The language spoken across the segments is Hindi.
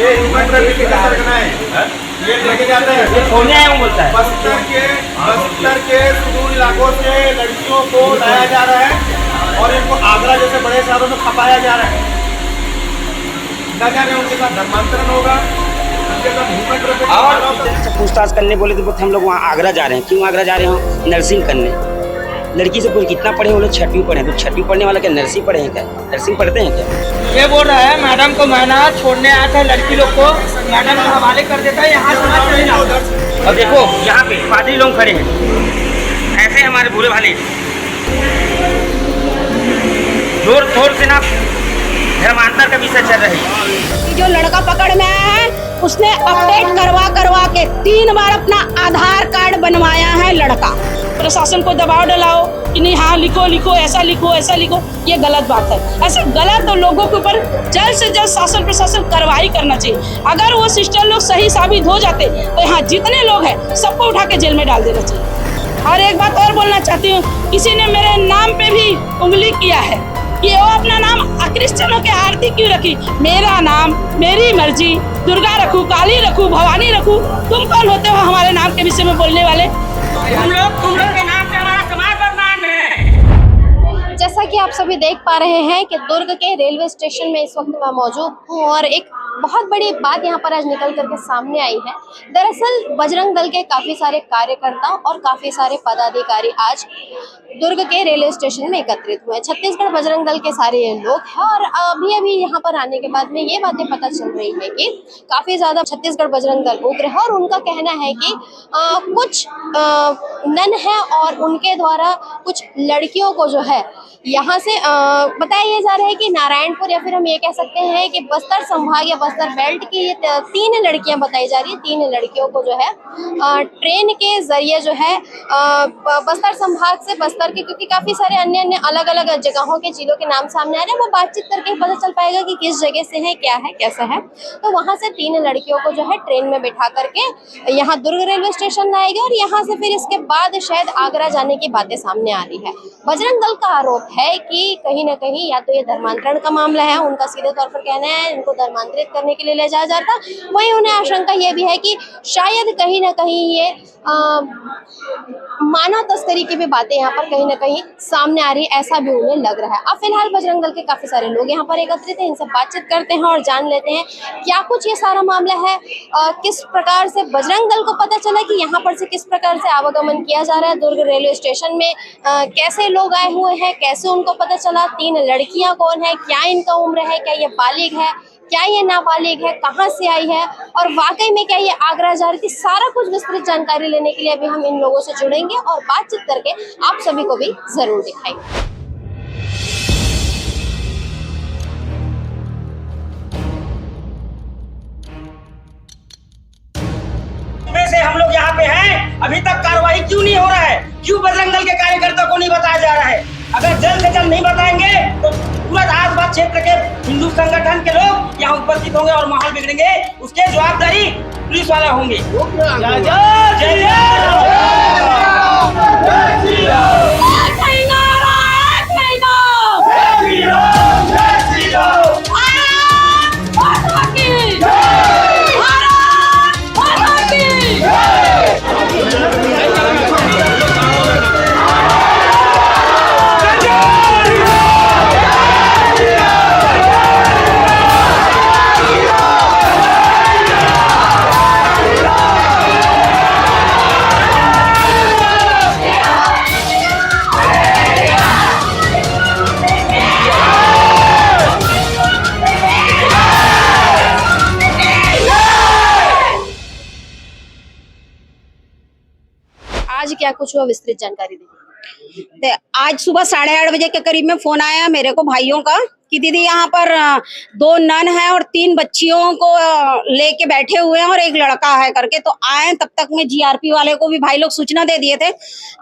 ये ह्यूमन ट्रैफिकिंग का सरगना है, ये लेके जाते हैं, ये सोने आया हूँ बोलता है। बस्तर के सुदूर इलाकों से लड़कियों को लाया जा रहा है और इनको आगरा जैसे बड़े शहरों में खपाया जा रहा है। क्या जाने उनके साथ धर्मांतरण होगा, उनके साथ ह्यूमन ट्रैफिकिंग। और पूछताछ करने बोले तो हम लोग वहाँ आगरा जा रहे हैं। क्यों आगरा जा रहे हैं? नर्सिंग करने। लड़की से पूछ कितना पढ़े? वो लोग 6वीं पढ़े। तो 6वीं पढ़ने वाला क्या नर्सिंग पढ़े हैं क्या? नर्सिंग पढ़ते हैं क्या? ये बोल रहा है मैडम को मैं ना छोड़ने आया था लड़की लोग को, मैडम को हवाले कर देता है, यहाँ से चले जाओ। और देखो यहाँ पे पादरी लोग खड़े हैं, ऐसे हमारे बुरे वाले जोर शोर से ना धर्मांतर का विषय चल रही है। जो लड़का पकड़ में आया है उसने अपडेट करवा के 3 बार अपना आधार कार्ड बनवाया है लड़का। प्रशासन को दबाव डालाओ कि नहीं, हाँ लिखो, ऐसा लिखो, ये गलत बात है। ऐसे गलत तो लोगों के ऊपर जल्द से जल्द शासन प्रशासन कार्रवाई करना चाहिए। अगर वो सिस्टर लोग सही साबित हो जाते तो यहाँ जितने लोग हैं सबको उठा के जेल में डाल देना चाहिए। और एक बात और बोलना चाहती हूँ, किसी ने मेरे नाम पे भी उंगली किया है कि वो अपना नाम क्रिश्चियनों के आरती क्यों रखी। मेरा नाम मेरी मर्जी, दुर्गा रखूं, काली रखूं, भवानी रखूं, तुम कौन होते हो हमारे नाम के विषय में बोलने वाले? तुम लोग के नाम से हमारा समाज बदनाम है। जैसा कि आप सभी देख पा रहे हैं कि दुर्ग के रेलवे स्टेशन में इस वक्त मैं मौजूद हूँ और एक बहुत बड़ी बात यहाँ पर आज निकल करके सामने आई है। दरअसल बजरंग दल के काफी सारे कार्यकर्ता और काफी सारे पदाधिकारी आज दुर्ग के रेलवे स्टेशन में एकत्रित हुए। छत्तीसगढ़ बजरंग दल के सारे लोग हैं और अभी यहाँ पर आने के बाद में ये बातें पता चल रही है कि काफी ज्यादा छत्तीसगढ़ बजरंग दल उग्र है और उनका कहना है कि कुछ नन है और उनके द्वारा कुछ लड़कियों को जो है यहाँ से बताया जा रहा है कि नारायणपुर या फिर हम ये कह सकते हैं कि बस्तर संभाग या बस्तर बेल्ट की ये 3 लड़कियां बताई जा रही है। 3 लड़कियों को जो है ट्रेन के जरिए जो है बस्तर संभाग से बस्तर के, क्योंकि काफी सारे अन्य अलग अलग जगहों के जिलों के नाम सामने आ रहे हैं, वो बातचीत करके पता चल पाएगा कि किस जगह से है, क्या है, कैसा है। तो वहां से 3 लड़कियों को जो है ट्रेन में बैठा करके यहाँ दुर्ग रेलवे स्टेशन लाएगा और यहाँ से फिर इसके बाद शायद आगरा जाने की बातें सामने आ रही है। बजरंग दल का आरोप है कि कहीं ना कहीं या तो ये धर्मांतरण का मामला है, उनका सीधे तौर पर कहना है इनको धर्मांतरित करने के लिए ले जाया जाता। वहीं उन्हें आशंका ये भी है कि शायद कहीं ना कहीं ये मानव तस्करी की भी बातें यहाँ पर कहीं ना कहीं सामने आ रही है, ऐसा भी उन्हें लग रहा है। अब फिलहाल बजरंग दल के काफी सारे लोग यहाँ पर एकत्रित हैं, इनसे बातचीत करते हैं और जान लेते हैं क्या कुछ ये सारा मामला है, किस प्रकार से बजरंग दल को पता चला कि यहाँ पर से किस प्रकार से आवागमन किया जा रहा है दुर्ग रेलवे स्टेशन में, कैसे लोग आए हुए हैं, कैसे उनको पता चला, 3 लड़कियां कौन है, क्या इनका उम्र है, क्या ये बालिग है, क्या ये नाबालिग है, कहाँ से आई है और वाकई में क्या ये आगरा जा रही थी। सारा कुछ विस्तृत जानकारी लेने के लिए अभी हम इन लोगों से जुड़ेंगे और बातचीत करके आप सभी को भी जरूर दिखाएंगे। से हम लोग यहाँ पे हैं, अभी तक कार्रवाई क्यों नहीं हो रहा है? क्यों बजरंग दल के कार्यकर्ता को नहीं बताया जा रहा है? अगर जल्द से जल्द नहीं बताएंगे तो पूरा आसपास क्षेत्र के हिंदू संगठन के लोग यहाँ उपस्थित होंगे और माहौल बिगड़ेंगे। उसके जवाबदारी पुलिस वाला होंगे। आज क्या कुछ हुआ, विस्तृत जानकारी दीजिए। आज सुबह 8:30 बजे के करीब में फोन आया मेरे को भाइयों का कि दीदी यहाँ पर 2 नन है और 3 बच्चियों को लेके बैठे हुए हैं और एक लड़का है करके। तो आए, तब तक में जीआरपी वाले को भी भाई लोग सूचना दे दिए थे।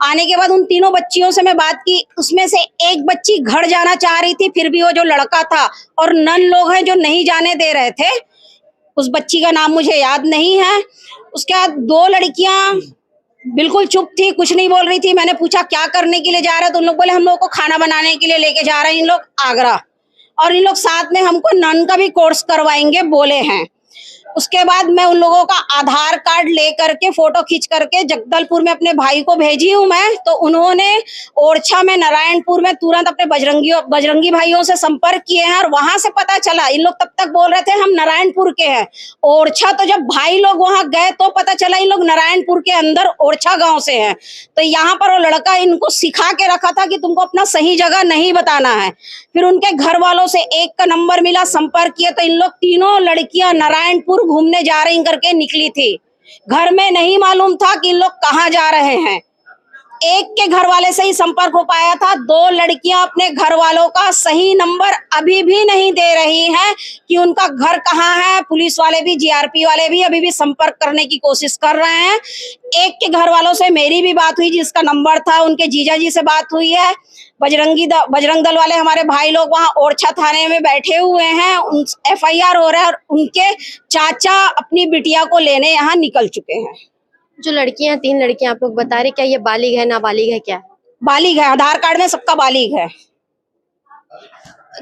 आने के बाद उन तीनों बच्चियों से मैं बात की, उसमें से एक बच्ची घर जाना चाह रही थी, फिर भी वो जो लड़का था और नन लोग हैं जो नहीं जाने दे रहे थे। उस बच्ची का नाम मुझे याद नहीं है। उसके बाद 2 लड़कियां बिल्कुल चुप थी, कुछ नहीं बोल रही थी। मैंने पूछा क्या करने के लिए जा रहे हैं, तो उन लोग बोले हम लोग को खाना बनाने के लिए लेके जा रहे हैं इन लोग आगरा, और इन लोग साथ में हमको नन का भी कोर्स करवाएंगे बोले हैं। उसके बाद मैं उन लोगों का आधार कार्ड लेकर के फोटो खींच करके जगदलपुर में अपने भाई को भेजी हूँ मैं। तो उन्होंने ओरछा में, नारायणपुर में तुरंत अपने बजरंगी भाइयों से संपर्क किए हैं और वहां से पता चला, इन लोग तब तक बोल रहे थे हम नारायणपुर के हैं। ओरछा तो जब भाई लोग वहां गए तो पता चला इन लोग नारायणपुर के अंदर ओरछा गांव से हैं। तो यहाँ पर वो लड़का इनको सिखा के रखा था कि तुमको अपना सही जगह नहीं बताना है। फिर उनके घर वालों से एक का नंबर मिला, संपर्क किया तो इन लोग तीनों लड़कियां नारायणपुर घूमने जा रही करके निकली थी। घर में नहीं मालूम था कि इन लोग कहाँ जा रहे हैं। एक के घर वाले से ही संपर्क हो पाया था। 2 लड़कियां अपने घर वालों का सही नंबर अभी भी नहीं दे रही हैं कि उनका घर कहाँ है। पुलिस वाले भी, जीआरपी वाले भी अभी भी संपर्क करने की कोशिश कर रहे हैं। एक के घर वालों से मेरी भी बात हुई, जिसका नंबर था, उनके जीजा जी से बात हुई है। बजरंग दल वाले हमारे भाई लोग वहाँ ओरछा थाने में बैठे हुए हैं, FIR हो रहा है और उनके चाचा अपनी बिटिया को लेने यहाँ निकल चुके हैं। जो लड़कियां, 3 लड़कियां आप लोग बता रहे, क्या ये बालिग है, नाबालिग है, क्या है? बालिग है, आधार कार्ड में सबका बालिग है।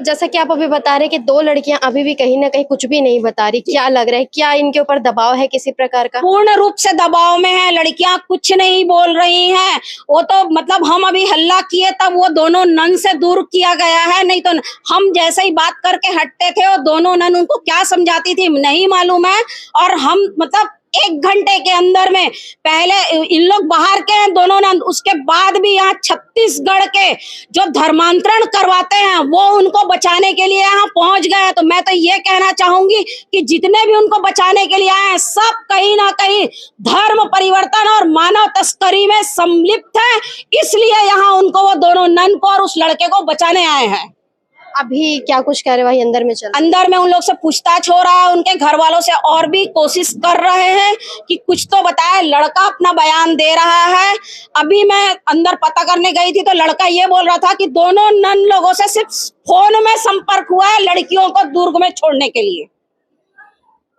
जैसा कि आप अभी बता रहे कि 2 लड़कियां अभी भी कहीं ना कहीं कुछ भी नहीं बता रही, क्या लग रहा है, क्या इनके ऊपर दबाव है किसी प्रकार का? पूर्ण रूप से दबाव में है। लड़कियां कुछ नहीं बोल रही हैं। वो तो मतलब हम अभी हल्ला किए तब वो दोनों नन से दूर किया गया है, नहीं तो हम जैसे ही बात करके हटते थे वो दोनों नन उनको क्या समझाती थी नहीं मालूम है। और हम मतलब 1 घंटे के अंदर में, पहले इन लोग बाहर के हैं दोनों नंद, उसके बाद भी यहाँ छत्तीसगढ़ के जो धर्मांतरण करवाते हैं वो उनको बचाने के लिए यहाँ पहुंच गए हैं। तो मैं तो ये कहना चाहूंगी कि जितने भी उनको बचाने के लिए आए हैं सब कहीं ना कहीं धर्म परिवर्तन और मानव तस्करी में सम्मिलित है, इसलिए यहाँ उनको वो दोनों नन को और उस लड़के को बचाने आए हैं। अभी क्या कुछ कार्यवाही अंदर में चल? अंदर में उन लोग से पूछताछ हो रहा है, उनके घर वालों से और भी कोशिश कर रहे हैं कि कुछ तो बताए। लड़का अपना बयान दे रहा है। अभी मैं अंदर पता करने गई थी तो लड़का ये बोल रहा था कि दोनों नन लोगों से सिर्फ फोन में संपर्क हुआ है लड़कियों को दुर्ग में छोड़ने के लिए।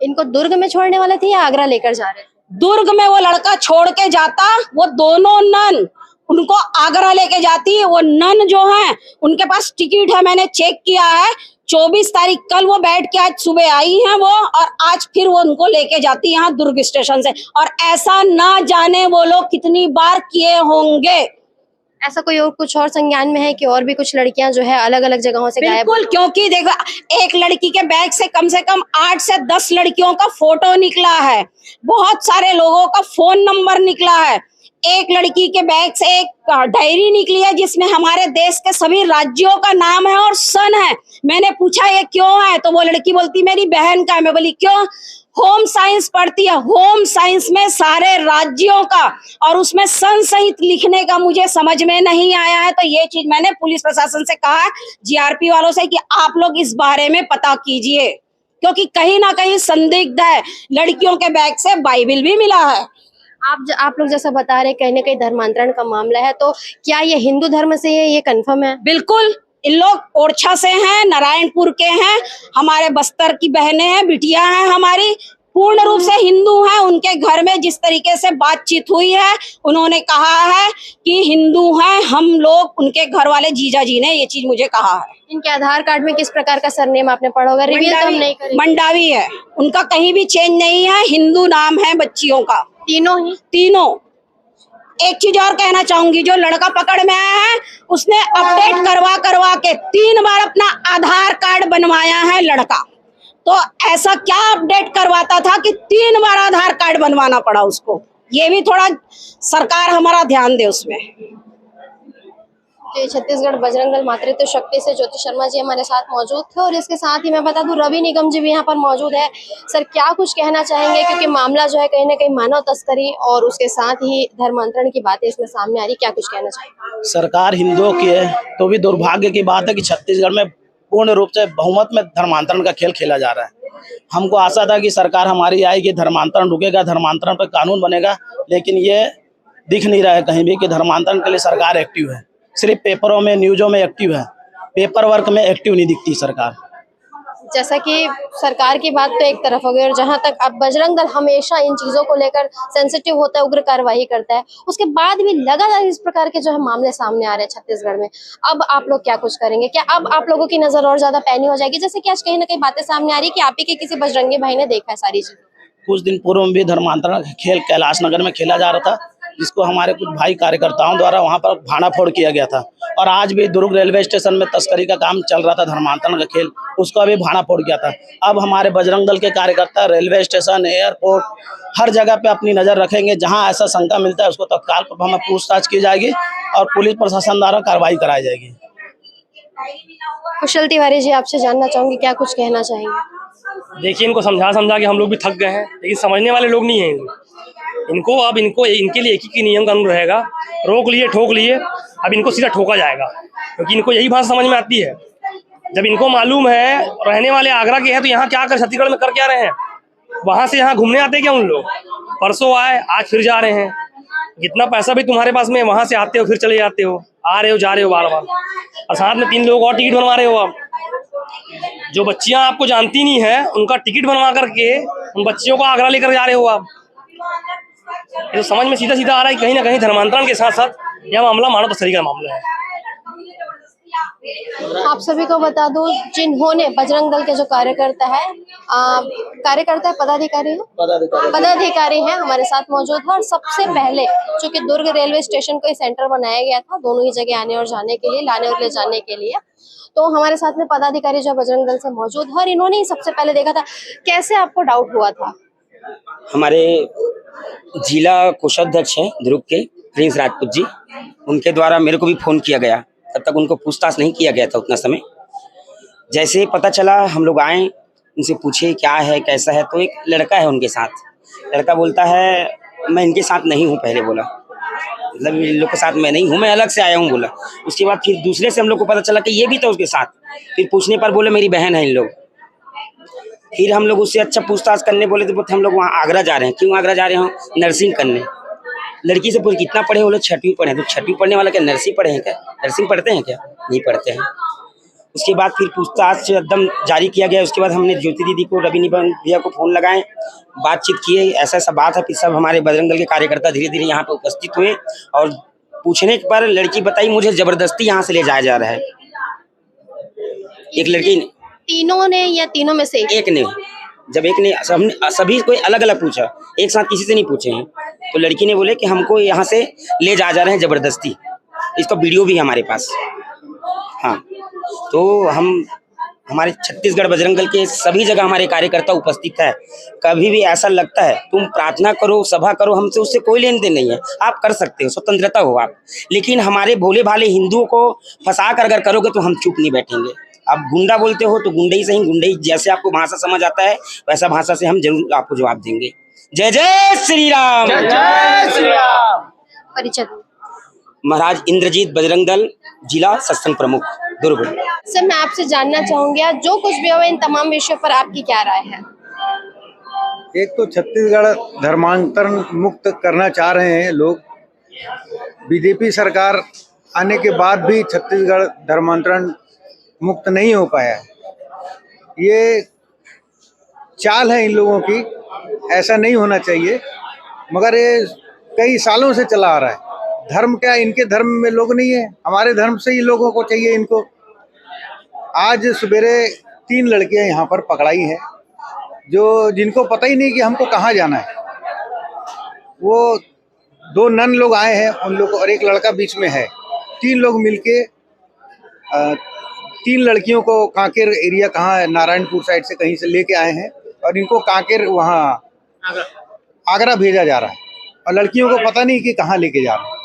इनको दुर्ग में छोड़ने वाले थे या आगरा लेकर जा रहे? दुर्ग में वो लड़का छोड़ के जाता, वो दोनों नन उनको आगरा लेके जाती। वो नन जो है उनके पास टिकट है, मैंने चेक किया है। 24 तारीख कल वो बैठ के आज सुबह आई हैं वो, और आज फिर वो उनको लेके जाती यहाँ दुर्ग स्टेशन से। और ऐसा ना जाने वो लोग कितनी बार किए होंगे। ऐसा कोई और कुछ और संज्ञान में है कि और भी कुछ लड़कियां जो है अलग अलग जगहों से गायब? बिल्कुल, क्योंकि देखो एक लड़की के बैग से कम 8 से 10 लड़कियों का फोटो निकला है, बहुत सारे लोगों का फोन नंबर निकला है। एक लड़की के बैग से एक डायरी निकली है जिसमें हमारे देश के सभी राज्यों का नाम है और सन है। मैंने पूछा ये क्यों है, तो वो लड़की बोलती मेरी बहन का है। मैं बोली क्यों? होम साइंस पढ़ती है, होम साइंस में सारे राज्यों का और उसमें सन सहित लिखने का मुझे समझ में नहीं आया है। तो ये चीज मैंने पुलिस प्रशासन से कहा, जीआरपी वालों से, कि आप लोग इस बारे में पता कीजिए, क्योंकि कहीं ना कहीं संदिग्ध है। लड़कियों के बैग से बाइबिल भी मिला है। आप लोग जैसा बता रहे कहीं ना कहीं धर्मांतरण का मामला है, तो क्या ये हिंदू धर्म से है, ये कंफर्म है? बिल्कुल, इन लोग ओरछा से हैं, नारायणपुर के हैं, हमारे बस्तर की बहनें हैं, बिटिया हैं हमारी, पूर्ण रूप से हिंदू हैं। उनके घर में जिस तरीके से बातचीत हुई है, उन्होंने कहा है कि हिंदू हैं हम लोग। उनके घर वाले जीजा जी ने ये चीज मुझे कहा है। इनके आधार कार्ड में किस प्रकार का सरनेम आपने पढ़ा होगा? रिवील तो हम नहीं करेंगे। मंडावी है उनका, कहीं भी चेंज नहीं है, हिंदू नाम है बच्चियों का, तीनों। एक चीज और कहना चाहूंगी, जो लड़का पकड़ में आया है उसने अपडेट करवा के 3 बार अपना आधार कार्ड बनवाया है लड़का। तो ऐसा क्या अपडेट करवाता था कि 3 बार आधार कार्ड बनवाना पड़ा उसको? ये भी थोड़ा सरकार हमारा ध्यान दे उसमें। तो छत्तीसगढ़ बजरंग दल मातृत्व शक्ति से ज्योति शर्मा जी हमारे साथ मौजूद थे, और इसके साथ ही मैं बता दूं रवि निगम जी भी यहाँ पर मौजूद है। सर, क्या कुछ कहना चाहेंगे, क्योंकि मामला जो है कहीं ना कहीं मानव तस्करी और उसके साथ ही धर्मांतरण की बातें इसमें सामने आ रही, क्या कुछ कहना चाहेंगे? सरकार हिंदुओं की है तो भी दुर्भाग्य की बात है कि छत्तीसगढ़ में पूर्ण रूप से बहुमत में धर्मांतरण का खेल खेला जा रहा है। हमको आशा था कि सरकार हमारी आएगी, धर्मांतरण रुकेगा, धर्मांतरण पर कानून बनेगा, लेकिन ये दिख नहीं रहा है कहीं भी कि धर्मांतरण के लिए सरकार एक्टिव है। सिर्फ पेपरों में, न्यूज़ों में एक्टिव है, पेपर वर्क में एक्टिव नहीं दिखती सरकार। जैसा कि सरकार की बात तो एक तरफ हो गई, और जहां तक अब बजरंग दल हमेशा इन चीजों को लेकर सेंसिटिव होता है, उग्र कार्रवाई करता है, उसके बाद भी लगातार इस प्रकार के जो है मामले सामने आ रहे हैं छत्तीसगढ़ में। अब आप लोग क्या कुछ करेंगे? क्या अब आप लोगों की नजर और ज्यादा पैनी हो जाएगी, जैसे कि आज कहीं ना कहीं बातें सामने आ रही है कि आप ही के किसी बजरंगी भाई ने देखा है सारी चीजें? कुछ दिन पूर्व में भी धर्मांतरण खेल कैलाश नगर में खेला जा रहा था, जिसको हमारे कुछ भाई कार्यकर्ताओं द्वारा वहां पर भानाफोड़ किया गया था। और आज भी दुर्ग रेलवे स्टेशन में तस्करी का काम चल रहा था, धर्मांतरण का खेल, उसको अभी भानाफोड़ किया था। अब हमारे बजरंग दल के कार्यकर्ता रेलवे स्टेशन, एयरपोर्ट, हर जगह पे अपनी नजर रखेंगे। जहां ऐसा शंका मिलता है उसको तत्काल हमें पूछताछ की जाएगी और पुलिस प्रशासन द्वारा कार्रवाई कराई जाएगी। कुशल तिवारी जी, आपसे जानना चाहूंगी, क्या कुछ कहना चाहेंगे? देखिए, इनको समझा के हम लोग भी थक गए हैं, लेकिन समझने वाले लोग नहीं हैं इनको। अब इनके लिए एक ही नियम कानून रहेगा, रोक लिए ठोक लिए, अब इनको सीधा ठोका जाएगा, क्योंकि इनको यही भाषा समझ में आती है। जब इनको मालूम है रहने वाले आगरा के हैं तो यहाँ क्या कर छत्तीसगढ़ में कर क्या रहे हैं, वहां से यहाँ घूमने आते क्या उन लोग? परसों आए, आज फिर जा रहे हैं। जितना पैसा भी तुम्हारे पास में, वहां से आते हो फिर चले जाते हो, आ रहे हो जा रहे हो बार बार, और साथ में 3 लोग और टिकट बनवा रहे हो। आप जो बच्चियां आपको जानती नहीं है उनका टिकट बनवा करके उन बच्चियों को आगरा लेकर जा रहे हो आप। ये तो समझ में सीधा सीधा आ रहा है कि कहीं ना कहीं धर्मांतरण के साथ साथ यह मामला मानव तस्करी का मामला है। आप सभी को बता दूं, जिन्होंने बजरंग दल के जो कार्यकर्ता है, पदाधिकारी हैं, हमारे साथ मौजूद है। और सबसे पहले चूंकि दुर्ग रेलवे स्टेशन को सेंटर बनाया गया था दोनों ही जगह आने और जाने के लिए, लाने और ले जाने के लिए, तो हमारे साथ में पदाधिकारी जो बजरंग दल से मौजूद है और इन्होंने ही सबसे पहले देखा था। कैसे आपको डाउट हुआ था? हमारे जिला कोषाध्यक्ष हैं दुर्ग के प्रिंस राजपूत जी, उनके द्वारा मेरे को भी फोन किया गया। तब तक उनको पूछताछ नहीं किया गया था उतना समय। जैसे पता चला हम लोग आए, उनसे पूछे क्या है कैसा है, तो एक लड़का है उनके साथ। लड़का बोलता है मैं इनके साथ नहीं हूँ, पहले बोला, मतलब इन लोग के साथ मैं नहीं हूँ, मैं अलग से आया हूँ बोला। उसके बाद फिर दूसरे से हम लोग को पता चला कि ये भी था उसके साथ। फिर पूछने पर बोले मेरी बहन है इन लोग। फिर हम लोग उससे अच्छा पूछताछ करने बोले तो हम लोग वहाँ आगरा जा रहे हैं। क्यों आगरा जा रहे हैं? नर्सिंग करने। लड़की से पूछ कितना पढ़े? वो लोग 6वीं पढ़े। तो 6वीं पढ़ने वाला क्या नर्सिंग पढ़े हैं क्या? नर्सिंग पढ़ते हैं क्या? नहीं पढ़ते हैं। उसके बाद फिर पूछताछ एकदम जारी किया गया। उसके बाद हमने ज्योति दीदी को, रवि निबंग भैया को फ़ोन लगाए, बातचीत किए, ऐसा ऐसा बात है। फिर सब हमारे बजरंग दल के कार्यकर्ता धीरे धीरे यहाँ पे उपस्थित हुए और पूछने पर लड़की बताई मुझे जबरदस्ती यहाँ से ले जाया जा रहा है। एक लड़की ने, तीनों ने या तीनों में से एक ने, जब एक ने, सभी कोई अलग अलग पूछा, एक साथ किसी से नहीं पूछे हैं। तो लड़की ने बोले कि हमको यहाँ से ले जा रहे हैं जबरदस्ती। इसका वीडियो भी है हमारे पास। हाँ, तो हमारे छत्तीसगढ़ बजरंग दल के सभी जगह हमारे कार्यकर्ता उपस्थित है। कभी भी ऐसा लगता है तुम प्रार्थना करो, सभा करो, हमसे उससे कोई लेन देन नहीं है। आप कर सकते हो, स्वतंत्रता हो आप, लेकिन हमारे भोले भाले हिंदुओं को फंसा कर अगर करोगे तो हम चुप नहीं बैठेंगे। आप गुंडा बोलते हो तो गुंडई से ही, गुंडई जैसे आपको भाषा समझ आता है वैसा भाषा से हम जरूर आपको जवाब देंगे। जय जय श्री राम। जय श्री राम। परिचय महाराज इंद्रजीत, बजरंग दल, जिला सत्संग प्रमुख, दुर्ग। सर, मैं आपसे जानना चाहूंगी, आज जो कुछ भी हुआ इन तमाम विषयों पर आपकी क्या राय है? एक तो छत्तीसगढ़ धर्मांतरण मुक्त करना चाह रहे हैं लोग। बीजेपी सरकार आने के बाद भी छत्तीसगढ़ धर्मांतरण मुक्त नहीं हो पाया है। ये चाल है इन लोगों की, ऐसा नहीं होना चाहिए, मगर ये कई सालों से चला आ रहा है। धर्म क्या, इनके धर्म में लोग नहीं है, हमारे धर्म से ही लोगों को चाहिए इनको। आज सवेरे 3 लड़कियां यहाँ पर पकड़ाई हैं जिनको पता ही नहीं कि हमको कहाँ जाना है। वो 2 नन लोग आए हैं, उन लोग और एक लड़का बीच में है। 3 लोग मिलके 3 लड़कियों को कांकेर एरिया, कहाँ है, नारायणपुर साइड से कहीं से लेके आए हैं और इनको कांकेर वहाँ आगरा भेजा जा रहा है। और लड़कियों को पता नहीं कि कहाँ लेके जा रहे हैं।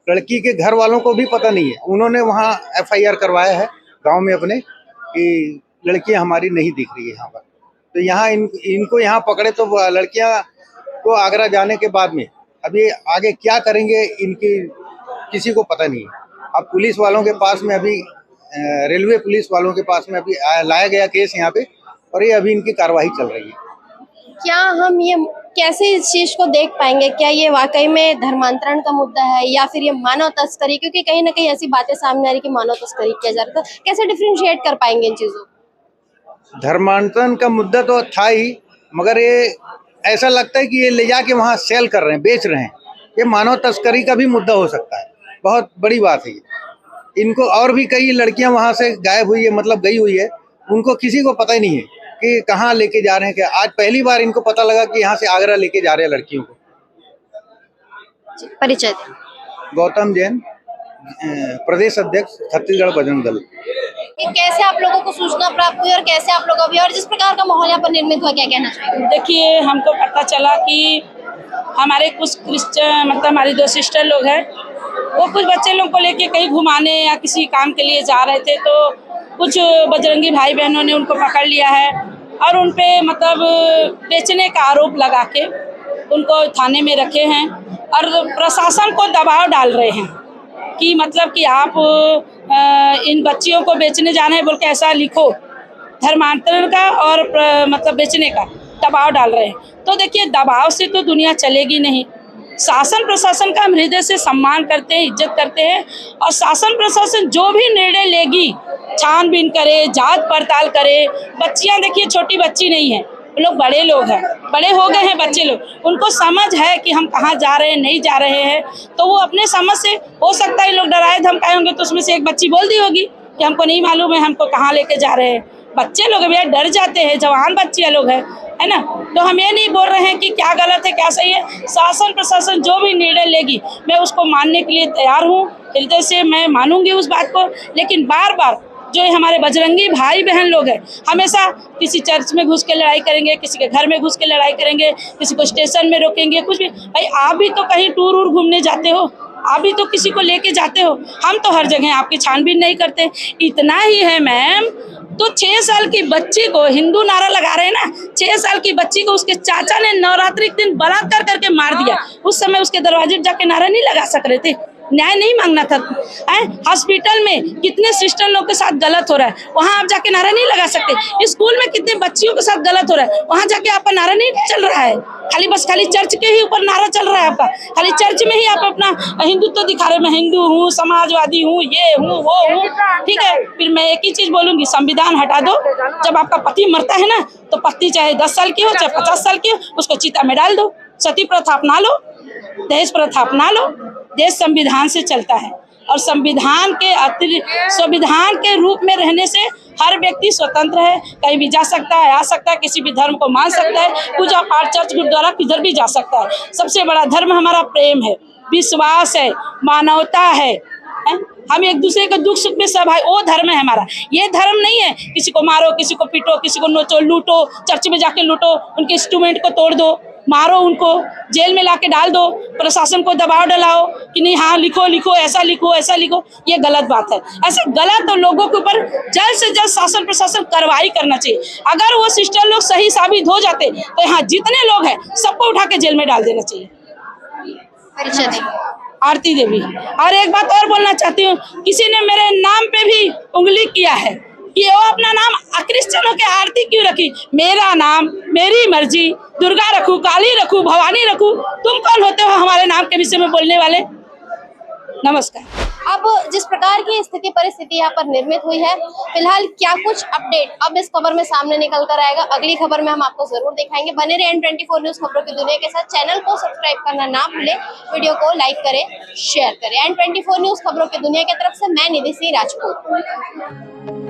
लड़की के घर वालों को भी पता नहीं है। उन्होंने वहाँ FIR करवाया है गांव में अपने कि लड़कियां हमारी नहीं दिख रही है यहाँ पर। तो यहाँ इनको यहाँ पकड़े तो लड़कियां को आगरा जाने के बाद में अभी आगे क्या करेंगे इनकी किसी को पता नहीं है। अब पुलिस वालों के पास में अभी रेलवे पुलिस वालों के पास में अभी लाया गया केस यहाँ पे और ये अभी इनकी कार्रवाई चल रही है। क्या हम ये कैसे इस चीज को देख पाएंगे? क्या ये वाकई में धर्मांतरण का मुद्दा है या फिर ये मानव तस्करी? क्योंकि कहीं ना कहीं ऐसी बातें सामने आ रही कि मानव तस्करी किया जा रहा था। कैसे डिफरेंशिएट कर पाएंगे इन चीजों? धर्मांतरण का मुद्दा तो था ही, मगर ये ऐसा लगता है कि ये ले जाके वहाँ सेल कर रहे हैं, बेच रहे हैं। ये मानव तस्करी का भी मुद्दा हो सकता है। बहुत बड़ी बात है ये। इनको और भी कई लड़कियां वहाँ से गायब हुई है, मतलब गई हुई है, उनको किसी को पता ही नहीं है कि कहाँ लेके जा रहे हैं। क्या आज पहली बार इनको पता लगा कि यहाँ से आगरा लेके जा रहे हैं लड़कियों को। परिचय। गौतम जैन, प्रदेश अध्यक्ष छत्तीसगढ़ बजरंग दल। कि कैसे आप लोगों को सूचना प्राप्त हुई और कैसे आप लोग अभी और जिस प्रकार का माहौल यहाँ पर निर्मित हुआ, क्या कहना चाहिए? देखिए, हमको पता चला कि हमारे कुछ क्रिश्चियन मतलब हमारी 2 सिस्टर लोग हैं, वो कुछ बच्चे लोग को लेके कहीं घुमाने या किसी काम के लिए जा रहे थे, तो कुछ बजरंगी भाई बहनों ने उनको पकड़ लिया है और उन पे मतलब बेचने का आरोप लगा के उनको थाने में रखे हैं और प्रशासन को दबाव डाल रहे हैं कि मतलब कि आप इन बच्चियों को बेचने जाना है बोल के ऐसा लिखो, धर्मांतरण का और मतलब बेचने का दबाव डाल रहे हैं। तो देखिए, दबाव से तो दुनिया चलेगी नहीं। शासन प्रशासन का हम हृदय से सम्मान करते हैं, इज्जत करते हैं और शासन प्रशासन जो भी निर्णय लेगी, छानबीन करे, जांच पड़ताल करे। बच्चियां देखिए, छोटी बच्ची नहीं है, लोग बड़े लोग हैं, बड़े हो गए हैं बच्चे लोग, उनको समझ है कि हम कहाँ जा रहे हैं, नहीं जा रहे हैं, तो वो अपने समझ से, हो सकता है लोग डराए धमकाए होंगे तो उसमें से एक बच्ची बोल दी होगी कि हमको नहीं मालूम है हमको कहाँ लेके जा रहे हैं। बच्चे लोग भैया डर जाते हैं, जवान बच्चियाँ लोग हैं, है ना। तो हम ये नहीं बोल रहे हैं कि क्या गलत है क्या सही है। शासन प्रशासन जो भी निर्णय लेगी मैं उसको मानने के लिए तैयार हूँ, हृदय से मैं मानूंगी उस बात को। लेकिन बार बार जो हमारे बजरंगी भाई बहन लोग हैं, हमेशा किसी चर्च में घुस के लड़ाई करेंगे, किसी के घर में घुस के लड़ाई करेंगे, किसी को स्टेशन में रोकेंगे, कुछ भी। भाई आप भी तो कहीं टूर वूर घूमने जाते हो, आप भी तो किसी को लेके जाते हो, हम तो हर जगह आपकी छानबीन नहीं करते। इतना ही है मैम, तो 6 साल की बच्ची को हिंदू नारा लगा रहे हैं ना, 6 साल की बच्ची को उसके चाचा ने नवरात्रि के दिन बलात्कार करके मार दिया। उस समय उसके दरवाजे जाके नारा नहीं लगा सक रहे थे, न्याय नहीं मांगना था? हॉस्पिटल में कितने सिस्टर लोग के साथ गलत हो रहा है, वहाँ आप जाके नारा नहीं लगा सकते? स्कूल में कितने बच्चियों के साथ गलत हो रहा है, वहाँ जाके आपका नारा नहीं चल रहा है? खाली चर्च के ही ऊपर नारा चल रहा है आपका, खाली चर्च में ही आप अपना हिंदुत्व दिखा रहे, मैं हिंदू हूँ, समाजवादी हूँ, ये हूँ वो हूँ। ठीक है, फिर मैं एक ही चीज बोलूंगी, संविधान हटा दो। जब आपका पति मरता है ना, तो पत्नी चाहे 10 साल की हो चाहे 50 साल की हो, उसको चिता में डाल दो। सती प्रथा अपना लो, दहेज प्रथा अपना लो। देश संविधान से चलता है और संविधान के अतिरिक्त संविधान के रूप में रहने से हर व्यक्ति स्वतंत्र है, कहीं भी जा सकता है, आ सकता है, किसी भी धर्म को मान सकता है, पूजा पाठ चर्च गुरुद्वारा किधर भी जा सकता है। सबसे बड़ा धर्म हमारा प्रेम है, विश्वास है, मानवता है। हम एक दूसरे के दुख सुख में सब है, वो धर्म है हमारा। ये धर्म नहीं है किसी को मारो, किसी को पीटो, किसी को नोचो, लूटो, चर्च में जाके लूटो, उनके इंस्ट्रूमेंट को तोड़ दो, मारो, उनको जेल में लाके डाल दो, प्रशासन को दबाव डालाओ कि नहीं हाँ लिखो लिखो, ऐसा लिखो ऐसा लिखो। ये गलत बात है। ऐसे गलत लोगों के ऊपर जल्द से जल्द शासन प्रशासन कार्रवाई करना चाहिए। अगर वो सिस्टर लोग सही साबित हो जाते तो यहाँ जितने लोग हैं सबको उठा के जेल में डाल देना चाहिए। आरती देवी। और एक बात और बोलना चाहती हूँ, किसी ने मेरे नाम पे भी उंगली किया है कि वो अपना नाम क्रिश्चियनों के आरती क्यों रखी। मेरा नाम, मेरी मर्जी, दुर्गा रखूं, काली रखूं, भवानी रखूं, तुम कौन होते हो हमारे नाम के विषय में बोलने वाले। नमस्कार। अब जिस प्रकार की स्थिति परिस्थिति यहाँ पर निर्मित हुई है, फिलहाल क्या कुछ अपडेट अब इस खबर में सामने निकल कर आएगा, अगली खबर में हम आपको जरूर दिखाएंगे। बने रहे N24 न्यूज खबरों की दुनिया के साथ। चैनल को सब्सक्राइब करना ना भूले, वीडियो को लाइक करें, शेयर करें। N24 न्यूज खबरों की दुनिया की तरफ से मैं निधि सिंह राजपूत।